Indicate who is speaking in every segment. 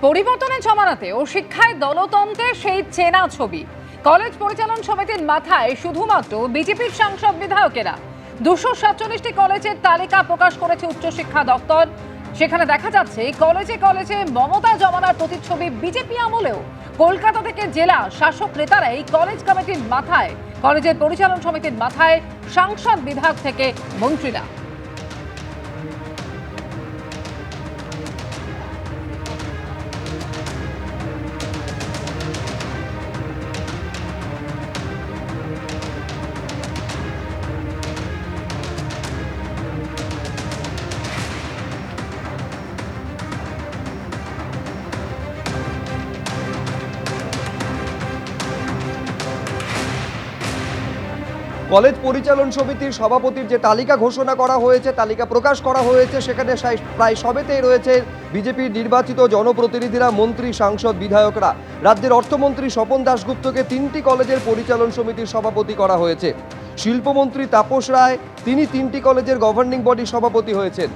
Speaker 1: পরিবর্তনের জমানাতে ও শিক্ষায় দলতন্ত্রে সেই চেনা ছবি। কলেজ পরিচালন সমিতির মাথায় শুধুমাত্র বিজেপির সাংসদ বিধায়কেরা। 247টি কলেজের তালিকা প্রকাশ করেছে উচ্চশিক্ষা দপ্তর। সেখানে দেখা যাচ্ছে কলেজে কলেজে মমতা জমানার প্রতিচ্ছবি বিজেপি আমলেও। কলকাতা থেকে জেলা শাসক নেতারাই কলেজ কমিটির মাথায়, কলেজের পরিচালন সমিতির মাথায় সাংসদ বিধায়ক থেকে মন্ত্রীরা।
Speaker 2: কলেজ পরিচালন সমিতির সভাপতির যে তালিকা ঘোষণা করা হয়েছে, তালিকা প্রকাশ করা হয়েছে, সেখানে প্রায় সবেতেই রয়েছে বিজেপির নির্বাচিত জনপ্রতিনিধিরা, মন্ত্রী, সাংসদ, বিধায়করা। রাজ্যের অর্থমন্ত্রী স্বপন দাশগুপ্তকে 3টি কলেজের পরিচালন সমিতির সভাপতি করা হয়েছে। শিল্পমন্ত্রী তাপস রায়, তিনি 3টি কলেজের গভর্নিং বডির সভাপতি হয়েছেন।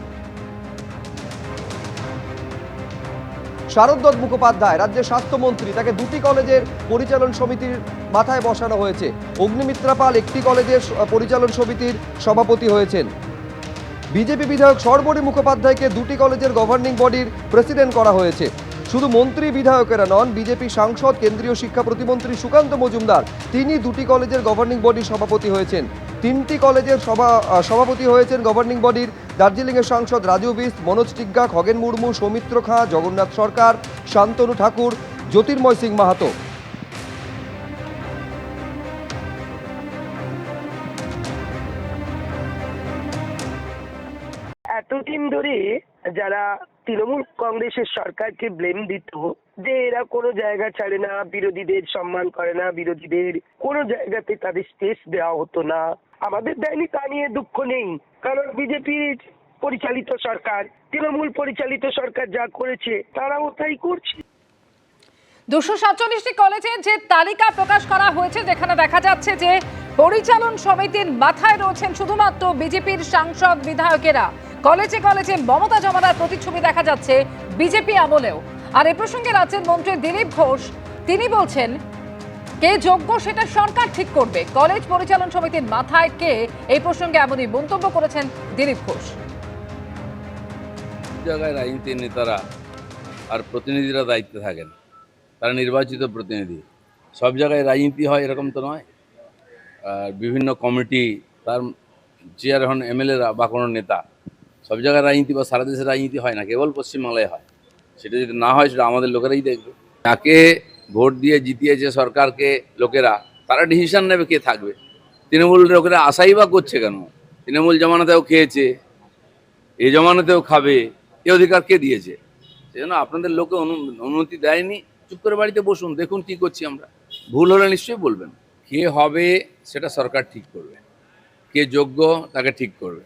Speaker 2: শারদ মুখোপাধ্যায় রাজ্যের স্বাস্থ্যমন্ত্রী, তাকে 2টি কলেজের পরিচালন সমিতির মাথায় বসানো হয়েছে। অগ্নিমিত্রা পাল 1টি কলেজের পরিচালন সমিতির সভাপতি হয়েছেন। বিজেপি বিধায়ক সর্বরী মুখোপাধ্যায়কে 2টি কলেজের গভর্নিং বডির প্রেসিডেন্ট করা হয়েছে। শুধু মন্ত্রী বিধায়কেরা নন, বিজেপি সাংসদ কেন্দ্রীয় শিক্ষা প্রতিমন্ত্রী সুকান্ত মজুমদার, তিনি 2টি কলেজের গভর্নিং বডির সভাপতি হয়েছেন। 3টি কলেজের সভাপতি হয়েছেন গভর্নিং বডির দার্জিলিংয়ের সাংসদ রাজু বিস্ট, মনোজ টিগ্গা, খগেন মুর্মু, সৌমিত্র খাঁ, জগন্নাথ সরকার, শান্তনু ঠাকুর, জ্যোতির্ময় সিং মাহাতো।
Speaker 3: এতদিন ধরে যারা তৃণমূল কংগ্রেসের সরকারকে ব্লেম দিত যে এরা কোনো জায়গা ছাড়ে না, বিরোধীদের সম্মান করে না, বিরোধীদের কোনো জায়গাতে তাদের স্পেস দেওয়া হতো না, আমাদের দেয়নি তা নিয়ে দুঃখ নেই। কারণ বিজেপির পরিচালিত সরকার, তৃণমূল পরিচালিত সরকার যা করেছে তারাও তাই করছে।
Speaker 1: 247টি কলেজের যে তালিকা প্রকাশ করা হয়েছে, যেখানে দেখা যাচ্ছে যে পরিচালন সমিতির মাথায় রয়েছেন শুধুমাত্র বিজেপির সাংসদ বিধায়কেরা। কলেজে কলেজে মমতা জমানার প্রতিচ্ছবি দেখা যাচ্ছে বিজেপি আমলেও। আর এ প্রসঙ্গে রাজ্যের মন্ত্রী দিলীপ ঘোষ, তিনি বলছেন কে যোগ্য সেটা সরকার ঠিক করবে। কলেজ পরিচালন সমিতির মাথায় কে, এই প্রসঙ্গে এমনই মন্তব্য করেছেন দিলীপ ঘোষ।
Speaker 4: জায়গায় রাজনীতির নেতারা আর প্রতিনিধিরা দায়িত্বে থাকেন, তারা নির্বাচিত প্রতিনিধি। সব জায়গায় রাজনীতি হয় এরকম তো নয়। আর বিভিন্ন কমিটি, তার চেয়ার হন এমএলএরা বা কোনো নেতা। সব জায়গায় রাজনীতি বা সারা দেশে রাজনীতি হয় না, কেবল পশ্চিমবাংলায় হয়। সেটা যদি না হয় সেটা আমাদের লোকেরাই দেখবে। যাকে ভোট দিয়ে জিতিয়েছে সরকারকে লোকেরা, তারা ডিসিশন নেবে কে থাকবে। তৃণমূল লোকেরা আশাই বা করছে কেন? তৃণমূল জমানাতেও খেয়েছে, এ জমানাতেও খাবে, এ অধিকার কে দিয়েছে? সেজন্য আপনাদের লোকে অনুমতি দেয়নি। চুপ করে বাড়িতে বসুন, দেখুন কি করছি আমরা। ভুল হলে নিশ্চয়ই বলবেন। কে হবে সেটা সরকার ঠিক করবে, কে যোগ্য তাকে ঠিক করবে।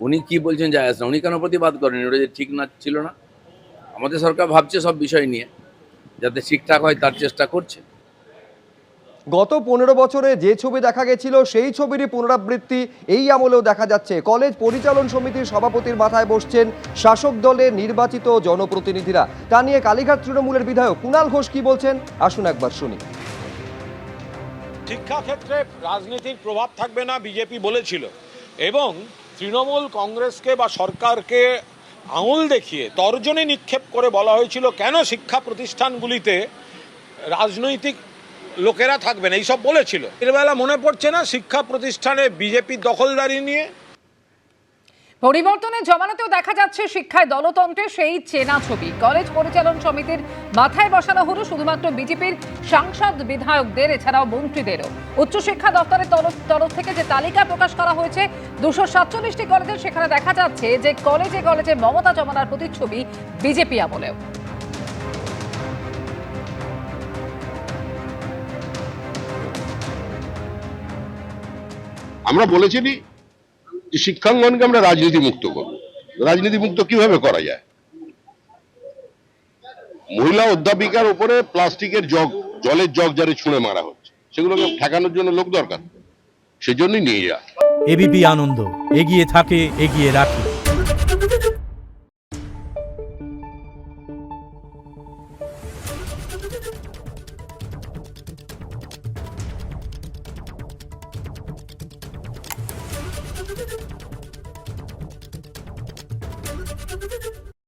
Speaker 4: উনি কি বলছেন যায় আসে না। উনি কেন প্রতিবাদ করেন? ওটা যে ঠিক না ছিল না। আমাদের সরকার ভাবছে সব বিষয় নিয়ে যাতে ঠিকঠাক হয়, তার চেষ্টা করছে।
Speaker 2: গত 15 বছরে যে ছবি দেখা গেছিল, সেই ছবিরই পুনরাবৃত্তি এই আমলেও দেখা যাচ্ছে। কলেজ পরিচালন সমিতির সভাপতির মাথায় বসছেন শাসক দলের নির্বাচিত জনপ্রতিনিধিরা। তা নিয়ে কালীঘাট তৃণমূলের বিধায়ক কুণাল ঘোষ কি বলছেন, আসুন একবার শুনি।
Speaker 5: শিক্ষাক্ষেত্রে রাজনীতির প্রভাব থাকবে না বিজেপি বলেছিল, এবং তৃণমূল কংগ্রেসকে বা সরকারকে আঙুল দেখিয়ে তর্জনী নিক্ষেপ করে বলা হয়েছিল কেন শিক্ষা প্রতিষ্ঠানগুলিতে রাজনৈতিক লোকেরা থাকবেন, এইসব বলেছিল। এর বেলা মনে পড়ছে না শিক্ষা প্রতিষ্ঠানে বিজেপির দখলদারি নিয়ে?
Speaker 1: পরিবর্তনের জমানাতেও দেখা যাচ্ছে শিক্ষায় দলতন্ত্রের সেই চেনা ছবি। কলেজ পরিচালন সমিতির মাথায় বসানো হলো শুধুমাত্র বিজেপির সাংসদ বিধায়কদের, এছাড়াও মন্ত্রীদেরও। উচ্চশিক্ষা দপ্তরের তরফ থেকে যে তালিকা প্রকাশ করা হয়েছে 247টি কলেজের, সেখানে দেখা যাচ্ছে যে কলেজে কলেজে মমতা জমানার প্রতিচ্ছবি বিজেপি আমলেও।
Speaker 6: আমরা বলেছি যে শিক্ষাঙ্গনকে আমরা রাজনীতি মুক্ত করব। রাজনীতি মুক্ত কিভাবে করা যায়? মহিলা অধ্যাপিকার উপরে প্লাস্টিকের জগ, জলের জগ যারে ছুঁড়ে মারা হচ্ছে, সেগুলোকে ঠেকানোর জন্য লোক দরকার, সেজন্যই নিয়ে যা।
Speaker 7: এবিপি আনন্দ, এগিয়ে থাকে, এগিয়ে রাখে।